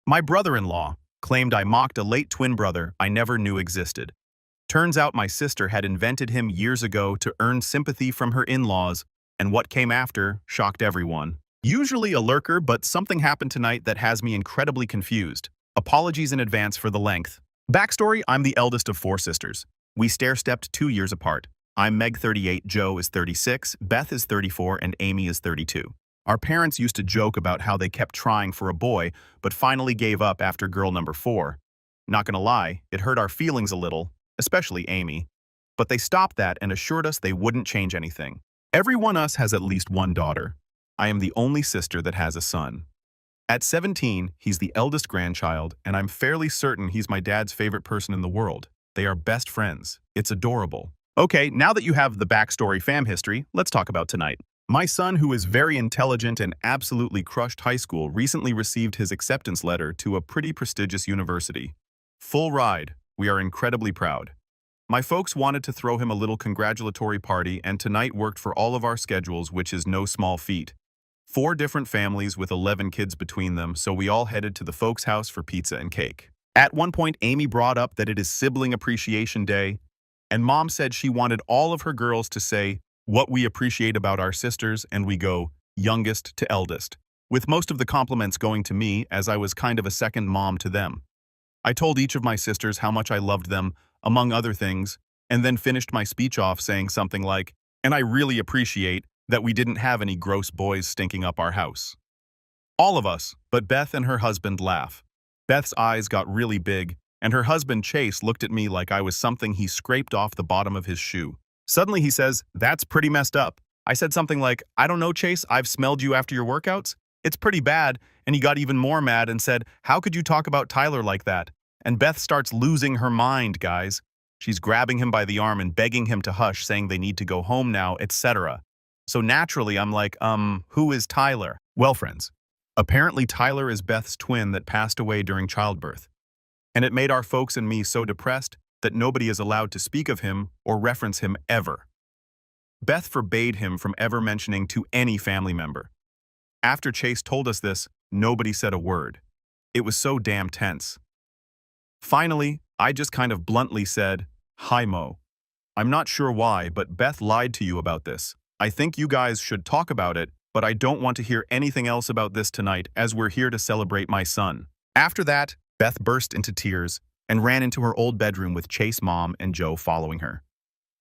My brother-in-law claimed I mocked a late twin brother I never knew existed. Turns out my sister had invented him years ago to earn sympathy from her in-laws, and what came after shocked everyone. Usually a lurker, but something happened tonight that has me incredibly confused. Apologies in advance for the length. Backstory: I'm the eldest of 4 sisters. We stair-stepped 2 years apart. I'm Meg 38, Joe is 36, Beth is 34, and Amy is 32. Our parents used to joke about how they kept trying for a boy, but finally gave up after girl number 4. Not gonna lie, it hurt our feelings a little, especially Amy. But they stopped that and assured us they wouldn't change anything. Every one of us has at least one daughter. I am the only sister that has a son. At 17, he's the eldest grandchild, and I'm fairly certain he's my dad's favorite person in the world. They are best friends. It's adorable. Okay, now that you have the backstory fam history, let's talk about tonight. My son, who is very intelligent and absolutely crushed high school, recently received his acceptance letter to a pretty prestigious university. Full ride. We are incredibly proud. My folks wanted to throw him a little congratulatory party, and tonight worked for all of our schedules, which is no small feat. 4 different families with 11 kids between them, so we all headed to the folks' house for pizza and cake. At one point, Amy brought up that it is Sibling Appreciation Day, and Mom said she wanted all of her girls to say what we appreciate about our sisters, and we go youngest to eldest, with most of the compliments going to me, as I was kind of a second mom to them. I told each of my sisters how much I loved them, among other things, and then finished my speech off saying something like, "And I really appreciate that we didn't have any gross boys stinking up our house." All of us, but Beth and her husband, laugh. Beth's eyes got really big, and her husband Chase looked at me like I was something he scraped off the bottom of his shoe. Suddenly he says, "That's pretty messed up." I said something like, "I don't know, Chase, I've smelled you after your workouts. It's pretty bad," and he got even more mad and said, "How could you talk about Tyler like that?" And Beth starts losing her mind, guys. She's grabbing him by the arm and begging him to hush, saying they need to go home now, etc. So naturally, I'm like, who is Tyler? Well, friends, apparently Tyler is Beth's twin that passed away during childbirth. And it made our folks and me so depressed that nobody is allowed to speak of him or reference him ever. Beth forbade him from ever mentioning to any family member. After Chase told us this, nobody said a word. It was so damn tense. Finally, I just kind of bluntly said, "Hi, Mo. I'm not sure why, but Beth lied to you about this. I think you guys should talk about it, but I don't want to hear anything else about this tonight, as we're here to celebrate my son." After that, Beth burst into tears and ran into her old bedroom with Chase, Mom, and Joe following her.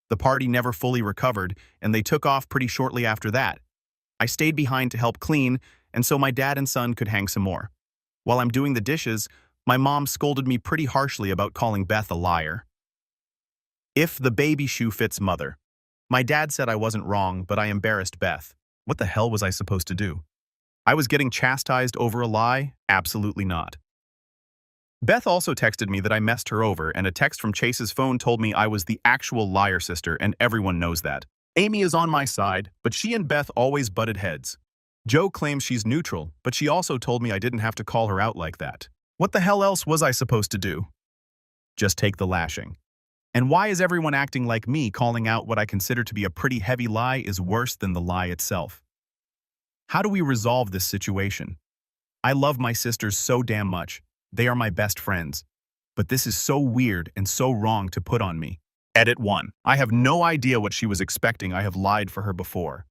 The party never fully recovered, and they took off pretty shortly after that. I stayed behind to help clean, and so my dad and son could hang some more. While I'm doing the dishes, my mom scolded me pretty harshly about calling Beth a liar. If the baby shoe fits mother. My dad said I wasn't wrong, but I embarrassed Beth. What the hell was I supposed to do? I was getting chastised over a lie? Absolutely not. Beth also texted me that I messed her over, and a text from Chase's phone told me I was the actual liar sister, and everyone knows that. Amy is on my side, but she and Beth always butted heads. Joe claims she's neutral, but she also told me I didn't have to call her out like that. What the hell else was I supposed to do? Just take the lashing. And why is everyone acting like me? Calling out what I consider to be a pretty heavy lie is worse than the lie itself. How do we resolve this situation? I love my sisters so damn much. They are my best friends. But this is so weird and so wrong to put on me. Edit 1. I have no idea what she was expecting. I have lied for her before.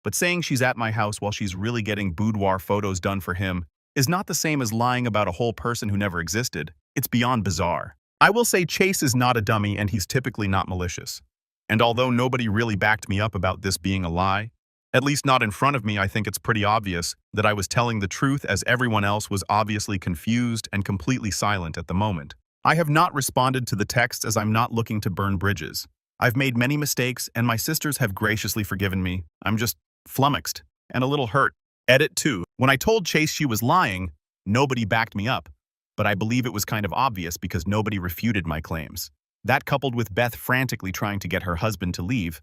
But saying she's at my house while she's really getting boudoir photos done for him is not the same as lying about a whole person who never existed. It's beyond bizarre. I will say Chase is not a dummy, and he's typically not malicious. And although nobody really backed me up about this being a lie, at least not in front of me, I think it's pretty obvious that I was telling the truth, as everyone else was obviously confused and completely silent at the moment. I have not responded to the texts as I'm not looking to burn bridges. I've made many mistakes, and my sisters have graciously forgiven me. I'm just flummoxed and a little hurt. Edit 2. When I told Chase she was lying, nobody backed me up, but I believe it was kind of obvious because nobody refuted my claims. That, coupled with Beth frantically trying to get her husband to leave.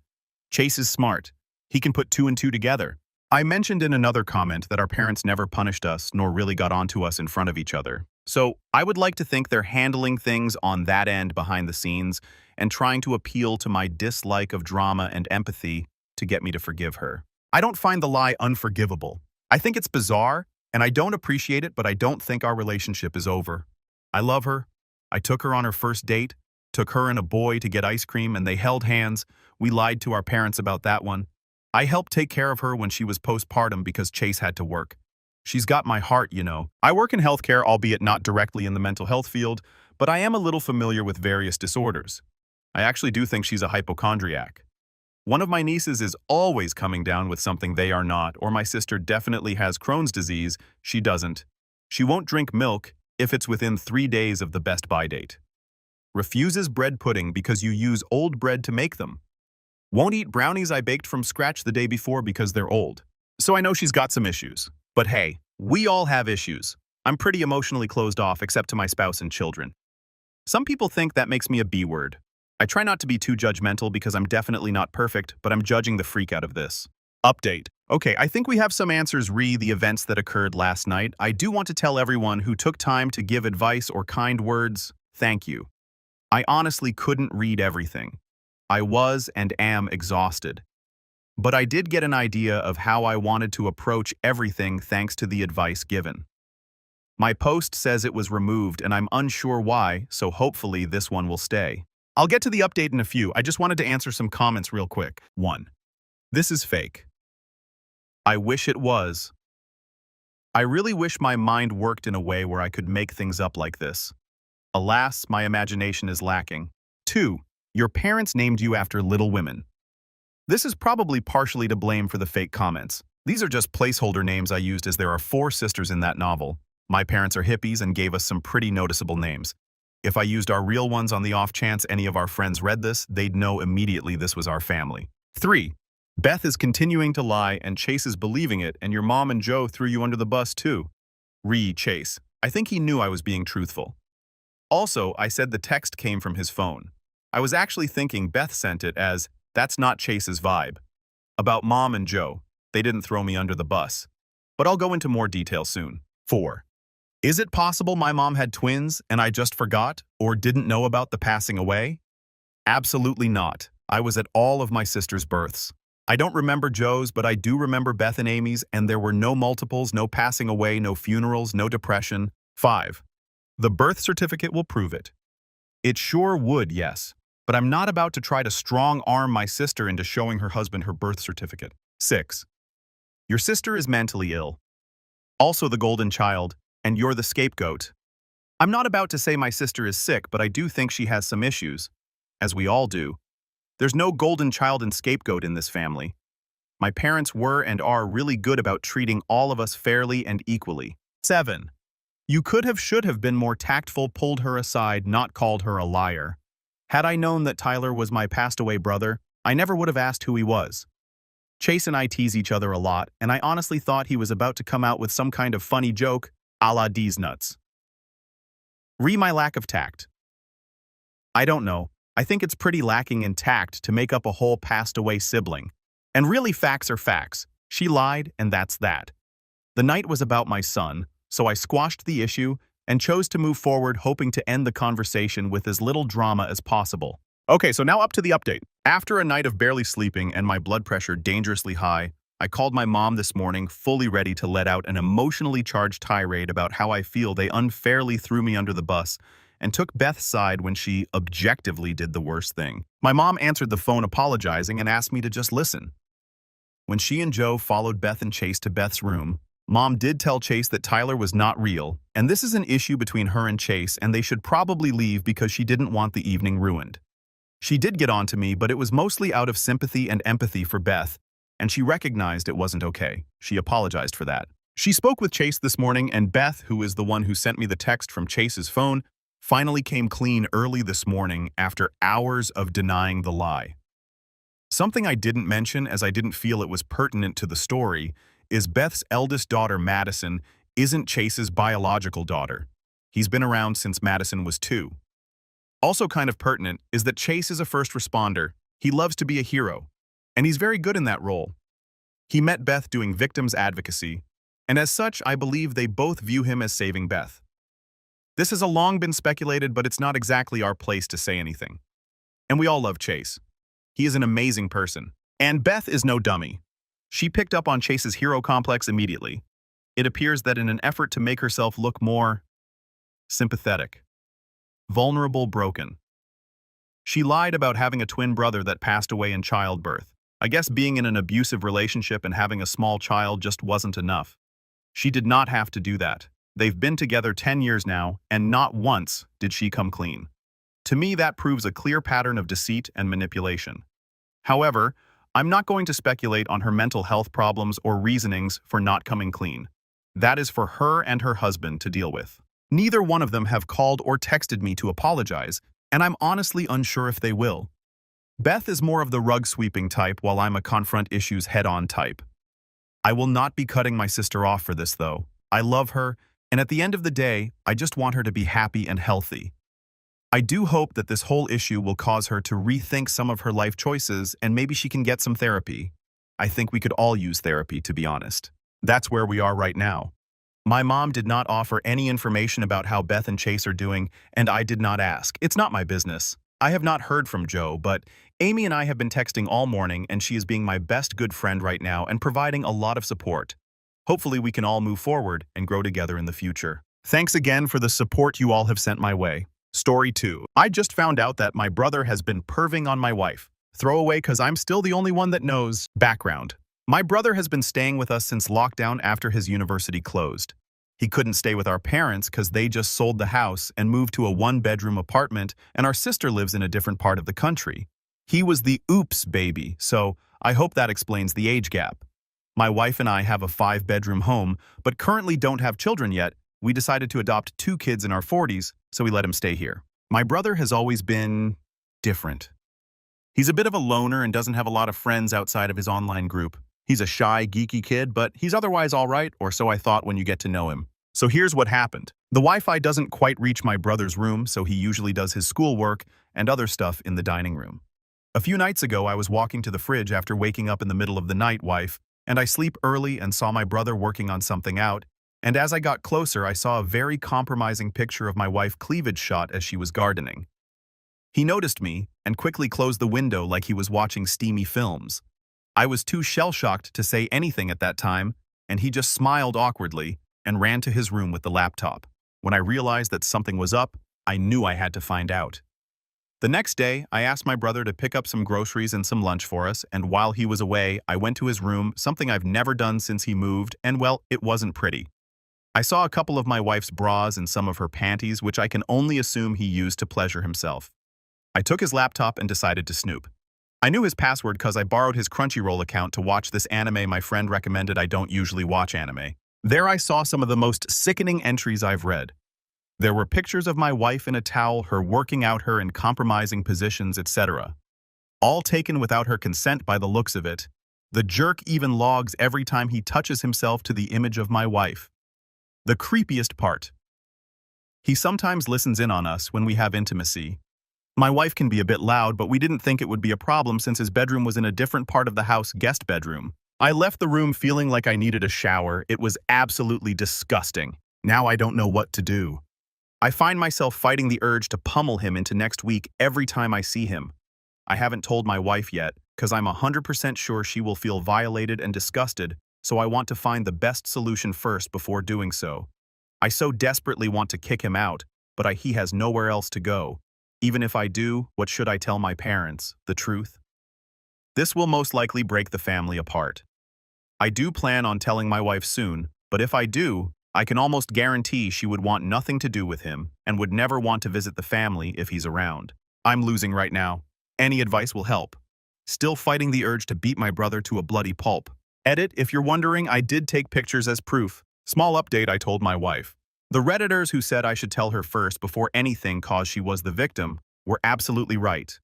Chase is smart. He can put 2 and 2 together. I mentioned in another comment that our parents never punished us nor really got onto us in front of each other. So I would like to think they're handling things on that end behind the scenes and trying to appeal to my dislike of drama and empathy to get me to forgive her. I don't find the lie unforgivable. I think it's bizarre, And I don't appreciate it, but I don't think our relationship is over. I love her. I took her on her first date, took her and a boy to get ice cream, and they held hands. We lied to our parents about that one. I helped take care of her when she was postpartum because Chase had to work. She's got my heart, you know. I work in healthcare, albeit not directly in the mental health field, but I am a little familiar with various disorders. I actually do think she's a hypochondriac. One of my nieces is always coming down with something they are not, or my sister definitely has Crohn's disease, she doesn't. She won't drink milk if it's within 3 days of the best buy date. Refuses bread pudding because you use old bread to make them. Won't eat brownies I baked from scratch the day before because they're old. So I know she's got some issues. But hey, we all have issues. I'm pretty emotionally closed off except to my spouse and children. Some people think that makes me a B word. I try not to be too judgmental because I'm definitely not perfect, but I'm judging the freak out of this. Update. Okay, I think we have some answers re the events that occurred last night. I do want to tell everyone who took time to give advice or kind words, thank you. I honestly couldn't read everything. I was and am exhausted. But I did get an idea of how I wanted to approach everything thanks to the advice given. My post says it was removed and I'm unsure why, so hopefully this one will stay. I'll get to the update in a few. I just wanted to answer some comments real quick. 1. This is fake. I wish it was. I really wish my mind worked in a way where I could make things up like this. Alas, my imagination is lacking. 2. Your parents named you after Little Women. This is probably partially to blame for the fake comments. These are just placeholder names I used as there are 4 sisters in that novel. My parents are hippies and gave us some pretty noticeable names. If I used our real ones on the off chance any of our friends read this, they'd know immediately this was our family. 3. Beth is continuing to lie and Chase is believing it, and your mom and Joe threw you under the bus too. Chase. I think he knew I was being truthful. Also, I said the text came from his phone. I was actually thinking Beth sent it as, that's not Chase's vibe. About mom and Joe, they didn't throw me under the bus. But I'll go into more detail soon. 4. Is it possible my mom had twins and I just forgot or didn't know about the passing away? Absolutely not. I was at all of my sister's births. I don't remember Joe's, but I do remember Beth and Amy's, and there were no multiples, no passing away, no funerals, no depression. 5. The birth certificate will prove it. It sure would, yes. But I'm not about to try to strong-arm my sister into showing her husband her birth certificate. 6. Your sister is mentally ill. Also the golden child, and you're the scapegoat. I'm not about to say my sister is sick, but I do think she has some issues. As we all do. There's no golden child and scapegoat in this family. My parents were and are really good about treating all of us fairly and equally. 7. You should have been more tactful, pulled her aside, not called her a liar. Had I known that Tyler was my passed-away brother, I never would have asked who he was. Chase and I tease each other a lot, and I honestly thought he was about to come out with some kind of funny joke, a la D's nuts. My lack of tact. I don't know. I think it's pretty lacking in tact to make up a whole passed-away sibling. And really, facts are facts. She lied, and that's that. The night was about my son, so I squashed the issue and chose to move forward, hoping to end the conversation with as little drama as possible. Okay, so now up to the update. After a night of barely sleeping and my blood pressure dangerously high, I called my mom this morning, fully ready to let out an emotionally charged tirade about how I feel they unfairly threw me under the bus, and took Beth's side when she objectively did the worst thing. My mom answered the phone apologizing and asked me to just listen. When she and Joe followed Beth and Chase to Beth's room, Mom did tell Chase that Tyler was not real, and this is an issue between her and Chase, and they should probably leave because she didn't want the evening ruined. She did get on to me, but it was mostly out of sympathy and empathy for Beth, and she recognized it wasn't okay. She apologized for that. She spoke with Chase this morning, and Beth, who is the one who sent me the text from Chase's phone, finally came clean early this morning after hours of denying the lie. Something I didn't mention, as I didn't feel it was pertinent to the story, is Beth's eldest daughter, Madison, isn't Chase's biological daughter. He's been around since Madison was 2. Also kind of pertinent is that Chase is a first responder. He loves to be a hero, and he's very good in that role. He met Beth doing victims advocacy, and as such, I believe they both view him as saving Beth. This has long been speculated, but it's not exactly our place to say anything. And we all love Chase. He is an amazing person. And Beth is no dummy. She picked up on Chase's hero complex immediately. It appears that in an effort to make herself look more sympathetic, vulnerable, broken, she lied about having a twin brother that passed away in childbirth. I guess being in an abusive relationship and having a small child just wasn't enough. She did not have to do that. They've been together 10 years now, and not once did she come clean. To me, that proves a clear pattern of deceit and manipulation. However, I'm not going to speculate on her mental health problems or reasonings for not coming clean. That is for her and her husband to deal with. Neither one of them have called or texted me to apologize, and I'm honestly unsure if they will. Beth is more of the rug-sweeping type, while I'm a confront issues head-on type. I will not be cutting my sister off for this, though. I love her, and at the end of the day, I just want her to be happy and healthy. I do hope that this whole issue will cause her to rethink some of her life choices, and maybe she can get some therapy. I think we could all use therapy, to be honest. That's where we are right now. My mom did not offer any information about how Beth and Chase are doing, and I did not ask. It's not my business. I have not heard from Joe, but Amy and I have been texting all morning, and she is being my best good friend right now and providing a lot of support. Hopefully we can all move forward and grow together in the future. Thanks again for the support you all have sent my way. Story 2. I just found out that my brother has been perving on my wife. Throwaway because I'm still the only one that knows. Background. My brother has been staying with us since lockdown after his university closed. He couldn't stay with our parents because they just sold the house and moved to a one-bedroom apartment, and our sister lives in a different part of the country. He was the oops baby, so I hope that explains the age gap. My wife and I have a 5-bedroom home, but currently don't have children yet. We decided to adopt 2 kids in our 40s, so we let him stay here. My brother has always been different. He's a bit of a loner and doesn't have a lot of friends outside of his online group. He's a shy, geeky kid, but he's otherwise all right, or so I thought when you get to know him. So here's what happened. The Wi-Fi doesn't quite reach my brother's room, so he usually does his schoolwork and other stuff in the dining room. A few nights ago, I was walking to the fridge after waking up in the middle of the night, wife, and I sleep early and saw my brother working on something out, and as I got closer, I saw a very compromising picture of my wife cleavage shot as she was gardening. He noticed me and quickly closed the window like he was watching steamy films. I was too shell-shocked to say anything at that time, and he just smiled awkwardly and ran to his room with the laptop. When I realized that something was up, I knew I had to find out. The next day, I asked my brother to pick up some groceries and some lunch for us, and while he was away, I went to his room, something I've never done since he moved, and well, it wasn't pretty. I saw a couple of my wife's bras and some of her panties, which I can only assume he used to pleasure himself. I took his laptop and decided to snoop. I knew his password because I borrowed his Crunchyroll account to watch this anime my friend recommended. I don't usually watch anime. There I saw some of the most sickening entries I've read. There were pictures of my wife in a towel, her working out her in compromising positions, etc. All taken without her consent by the looks of it. The jerk even logs every time he touches himself to the image of my wife. The creepiest part. He sometimes listens in on us when we have intimacy. My wife can be a bit loud, but we didn't think it would be a problem since his bedroom was in a different part of the house, guest bedroom. I left the room feeling like I needed a shower. It was absolutely disgusting. Now I don't know what to do. I find myself fighting the urge to pummel him into next week every time I see him. I haven't told my wife yet, because I'm 100% sure she will feel violated and disgusted, so I want to find the best solution first before doing so. I so desperately want to kick him out, but he has nowhere else to go. Even if I do, what should I tell my parents? The truth? This will most likely break the family apart. I do plan on telling my wife soon, but if I do, I can almost guarantee she would want nothing to do with him and would never want to visit the family if he's around. I'm losing right now. Any advice will help. Still fighting the urge to beat my brother to a bloody pulp. Edit, if you're wondering, I did take pictures as proof. Small update, I told my wife. The Redditors who said I should tell her first before anything cause she was the victim were absolutely right.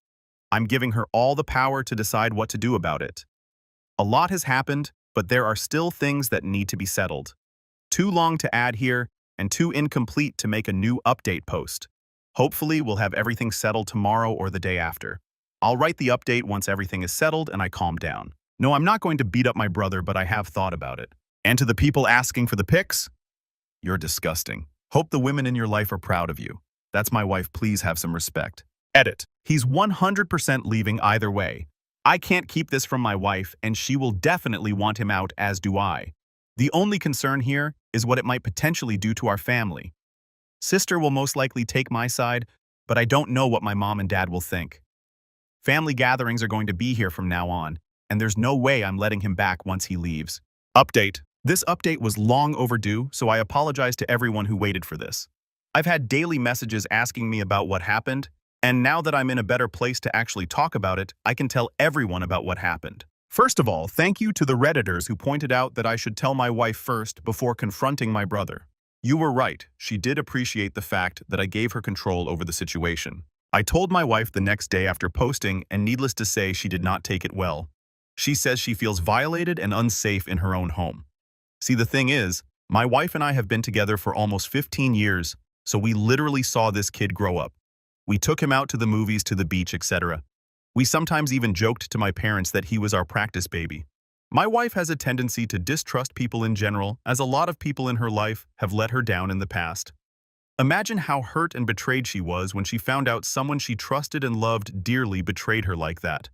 I'm giving her all the power to decide what to do about it. A lot has happened, but there are still things that need to be settled. Too long to add here, and too incomplete to make a new update post. Hopefully, we'll have everything settled tomorrow or the day after. I'll write the update once everything is settled and I calm down. No, I'm not going to beat up my brother, but I have thought about it. And to the people asking for the pics, you're disgusting. Hope the women in your life are proud of you. That's my wife, please have some respect. Edit. He's 100% leaving either way. I can't keep this from my wife, and she will definitely want him out, as do I. The only concern here is what it might potentially do to our family. Sister will most likely take my side, but I don't know what my mom and dad will think. Family gatherings are going to be here from now on, and there's no way I'm letting him back once he leaves. Update. This update was long overdue, so I apologize to everyone who waited for this. I've had daily messages asking me about what happened, and now that I'm in a better place to actually talk about it, I can tell everyone about what happened. First of all, thank you to the Redditors who pointed out that I should tell my wife first before confronting my brother. You were right, she did appreciate the fact that I gave her control over the situation. I told my wife the next day after posting, and needless to say, she did not take it well. She says she feels violated and unsafe in her own home. See, the thing is, my wife and I have been together for almost 15 years, so we literally saw this kid grow up. We took him out to the movies, to the beach, etc. We sometimes even joked to my parents that he was our practice baby. My wife has a tendency to distrust people in general, as a lot of people in her life have let her down in the past. Imagine how hurt and betrayed she was when she found out someone she trusted and loved dearly betrayed her like that.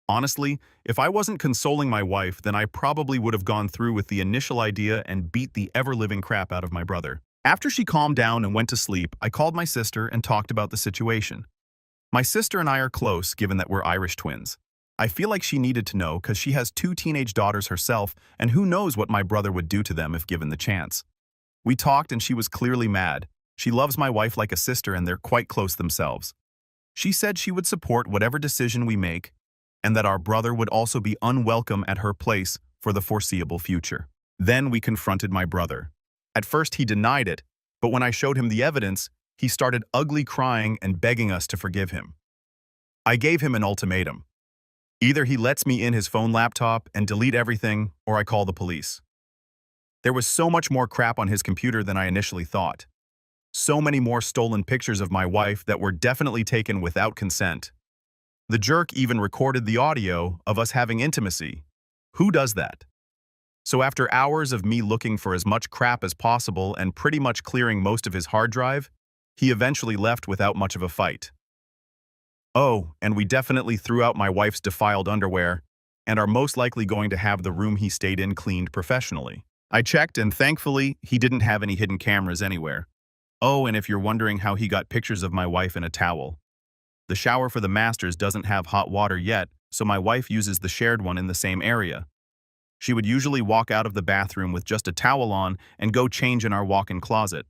Honestly, if I wasn't consoling my wife, then I probably would have gone through with the initial idea and beat the ever-living crap out of my brother. After she calmed down and went to sleep, I called my sister and talked about the situation. My sister and I are close, given that we're Irish twins. I feel like she needed to know because she has 2 teenage daughters herself, and who knows what my brother would do to them if given the chance. We talked and she was clearly mad. She loves my wife like a sister and they're quite close themselves. She said she would support whatever decision we make, and that our brother would also be unwelcome at her place for the foreseeable future. Then we confronted my brother. At first he denied it, but when I showed him the evidence, he started ugly crying and begging us to forgive him. I gave him an ultimatum. Either he lets me in his phone laptop and delete everything, or I call the police. There was so much more crap on his computer than I initially thought. So many more stolen pictures of my wife that were definitely taken without consent. The jerk even recorded the audio of us having intimacy. Who does that? So after hours of me looking for as much crap as possible and pretty much clearing most of his hard drive, he eventually left without much of a fight. Oh, and we definitely threw out my wife's defiled underwear and are most likely going to have the room he stayed in cleaned professionally. I checked and thankfully he didn't have any hidden cameras anywhere. Oh, and if you're wondering how he got pictures of my wife in a towel, the shower for the masters doesn't have hot water yet, so my wife uses the shared one in the same area. She would usually walk out of the bathroom with just a towel on and go change in our walk-in closet.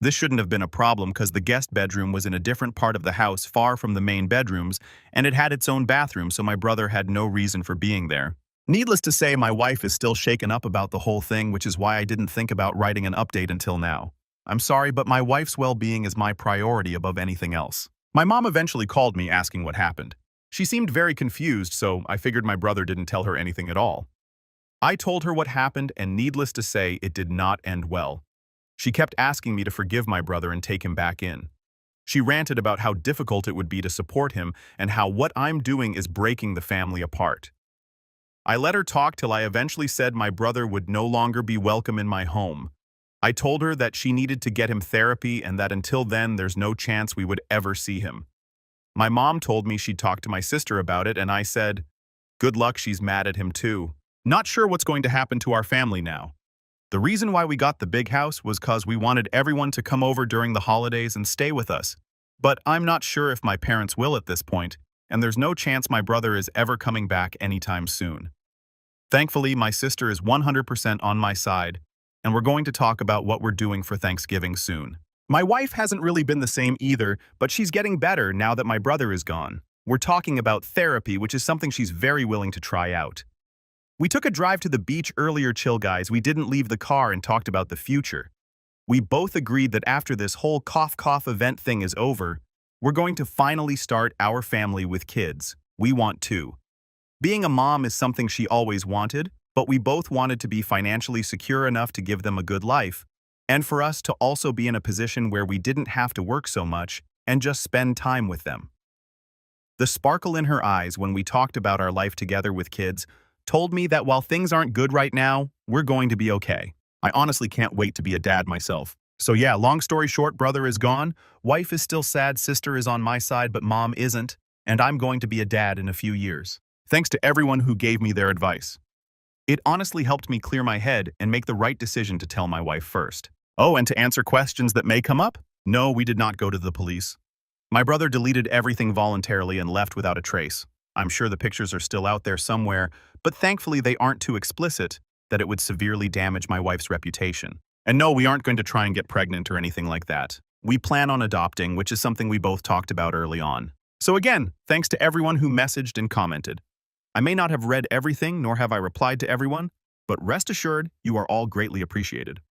This shouldn't have been a problem because the guest bedroom was in a different part of the house far from the main bedrooms, and it had its own bathroom, so my brother had no reason for being there. Needless to say, my wife is still shaken up about the whole thing, which is why I didn't think about writing an update until now. I'm sorry, but my wife's well-being is my priority above anything else. My mom eventually called me asking what happened. She seemed very confused, so I figured my brother didn't tell her anything at all. I told her what happened, and needless to say, it did not end well. She kept asking me to forgive my brother and take him back in. She ranted about how difficult it would be to support him and how what I'm doing is breaking the family apart. I let her talk till I eventually said my brother would no longer be welcome in my home. I told her that she needed to get him therapy and that until then there's no chance we would ever see him. My mom told me she'd talk to my sister about it, and I said, good luck, she's mad at him too. Not sure what's going to happen to our family now. The reason why we got the big house was because we wanted everyone to come over during the holidays and stay with us. But I'm not sure if my parents will at this point, and there's no chance my brother is ever coming back anytime soon. Thankfully, my sister is 100% on my side, and we're going to talk about what we're doing for Thanksgiving soon. My wife hasn't really been the same either, but she's getting better now that my brother is gone. We're talking about therapy, which is something she's very willing to try out. We took a drive to the beach earlier, chill guys. We didn't leave the car and talked about the future. We both agreed that after this whole cough event thing is over, we're going to finally start our family with kids. We want to. Being a mom is something she always wanted, but we both wanted to be financially secure enough to give them a good life, and for us to also be in a position where we didn't have to work so much and just spend time with them. The sparkle in her eyes when we talked about our life together with kids told me that while things aren't good right now, we're going to be okay. I honestly can't wait to be a dad myself. So yeah, long story short, brother is gone, wife is still sad, sister is on my side, but mom isn't, and I'm going to be a dad in a few years. Thanks to everyone who gave me their advice. It honestly helped me clear my head and make the right decision to tell my wife first. Oh, and to answer questions that may come up? No, we did not go to the police. My brother deleted everything voluntarily and left without a trace. I'm sure the pictures are still out there somewhere, but thankfully they aren't too explicit that it would severely damage my wife's reputation. And no, we aren't going to try and get pregnant or anything like that. We plan on adopting, which is something we both talked about early on. So again, thanks to everyone who messaged and commented. I may not have read everything, nor have I replied to everyone, but rest assured you are all greatly appreciated.